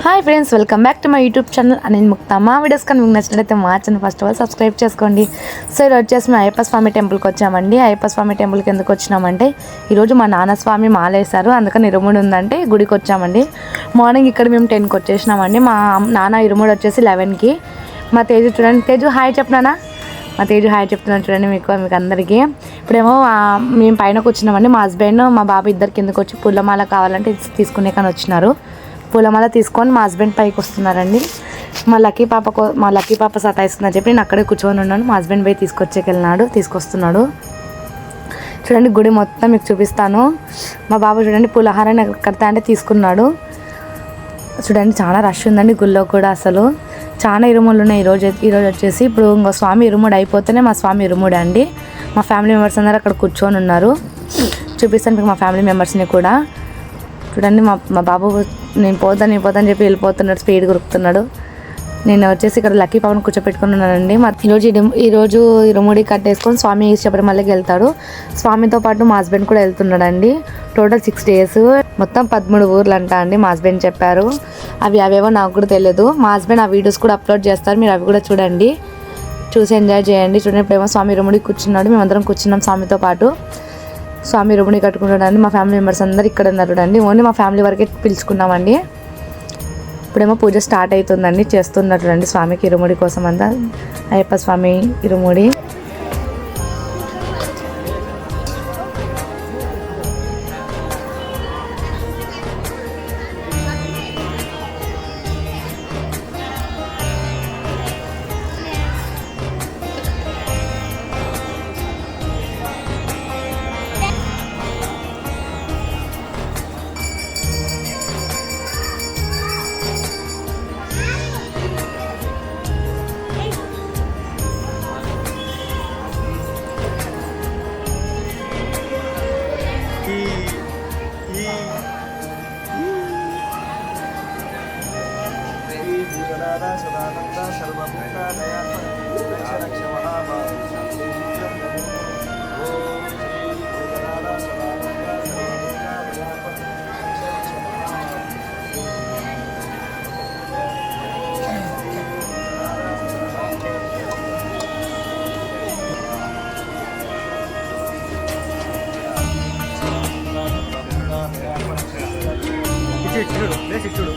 Hi friends, welcome back to my YouTube channel. నేను ముక్తా. మా videos కానీ మీకు నచ్చినట్లయితే మా channel first of all subscribe చేసుకోండి. సో ఈరోజు వచ్చేసి మేము అయ్యప్ప స్వామి టెంపుల్కి వచ్చామండి. అయ్యప్ప స్వామి టెంపుల్కి ఎందుకు వచ్చినామంటే ఈరోజు మా నాన్న స్వామి మాలేశారు, అందుకని ఇరుముడి ఉందంటే గుడికి వచ్చామండి. మార్నింగ్ ఇక్కడ మేము 10కి వచ్చేసినామండి. మా నాన్న ఇరుముడి వచ్చేసి 11కి. మా తేజు చూడండి, తేజు హాయ్ చెప్పినానా? మా తేజు హాయ్ చెప్తున్నాను చూడండి మీకు అందరికీ. ఇప్పుడేమో మేము పైన కూర్చున్నామండి. మా హస్బెండ్ మా బాబు ఇద్దరు కిందకి వచ్చి పూలమాల కావాలంటే తీసుకునే కానీ వచ్చినారు. పూలమాల తీసుకొని మా హస్బెండ్ పైకి వస్తున్నారండి. మా లక్కీ పాప సతాయిస్తుందని చెప్పి నేను అక్కడే కూర్చొని ఉన్నాను. మా హస్బెండ్ పోయి తీసుకొస్తున్నాడు. చూడండి గుడి మొత్తం మీకు చూపిస్తాను. మా బాబు చూడండి పూలహారాన్ని కడతా అంటే తీసుకున్నాడు. చూడండి చాలా రష్ ఉందండి గుళ్ళో కూడా. అసలు చాలా ఇరుములు ఉన్నాయి ఈరోజు వచ్చేసి. ఇప్పుడు ఇంకో స్వామి ఇరుముడు అయిపోతేనే మా స్వామి ఇరుముడు అండి. మా ఫ్యామిలీ మెంబర్స్ అందరూ అక్కడ కూర్చొని ఉన్నారు. చూపిస్తాను మీకు మా ఫ్యామిలీ మెంబర్స్ని కూడా. చూడండి మా బాబు నేను పోతాను చెప్పి వెళ్ళిపోతున్నాడు, స్పీడ్ గురుకుతున్నాడు. నేను వచ్చేసి ఇక్కడ లక్కీ పాపను కూర్చోపెట్టుకుని ఉన్నానండి. ఈరోజు ఇరుముడి కట్టేసుకొని స్వామి శబరిమలకి వెళ్తాడు. స్వామితో పాటు మా హస్బెండ్ కూడా వెళ్తున్నాడండి. టోటల్ 6 days, మొత్తం 13 ఊర్లు అంట అండి మా హస్బెండ్ చెప్పారు. అవేవో నాకు కూడా తెలియదు. మా హస్బెండ్ ఆ వీడియోస్ కూడా అప్లోడ్ చేస్తారు, మీరు అవి కూడా చూడండి, చూసి ఎంజాయ్ చేయండి. చూడండి ఇప్పుడేమో స్వామి ఇరుముడికి కూర్చున్నాడు, మేమందరం కూర్చున్నాం స్వామితో పాటు. స్వామి ఇరుముడి కట్టుకుంటాడండి. మా ఫ్యామిలీ మెంబర్స్ అందరు ఇక్కడ ఉన్నారు అండి. ఓన్లీ మా ఫ్యామిలీ వరకే పిలుచుకున్నామండి. ఇప్పుడేమో పూజ స్టార్ట్ అవుతుందండి, చేస్తున్నట్టు అండి స్వామికి ఇరుముడి కోసం అంతా. అయ్యప్ప స్వామి ఇరుముడి చూడు.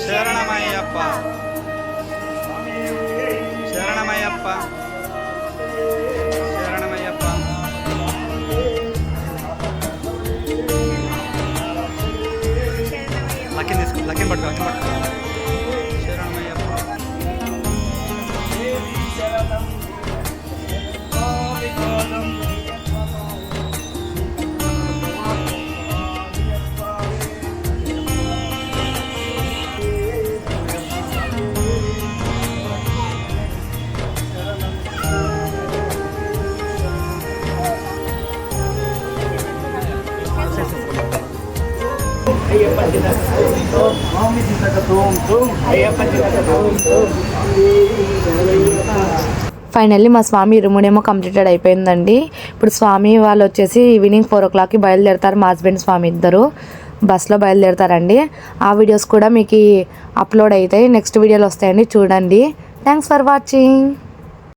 శరణమయ్యప్ప, శరణమయ్యప్ప, శరణమయ్యప్ప. లక్కని పట్టుకో. శరణమయ్యప్ప. Ayan pa din. ఫైనల్లీ మా స్వామి ఇరుముడేమో కంప్లీటెడ్ అయిపోయిందండి. ఇప్పుడు స్వామి వాళ్ళు వచ్చేసి ఈవినింగ్ 4 o'clockకి బయలుదేరుతారు. మా హస్బెండ్ స్వామి ఇద్దరు బస్లో బయలుదేరుతారండి. ఆ వీడియోస్ కూడా మీకు అప్లోడ్ అవుతాయి, నెక్స్ట్ వీడియోలో వస్తాయండి, చూడండి. Thanks for watching.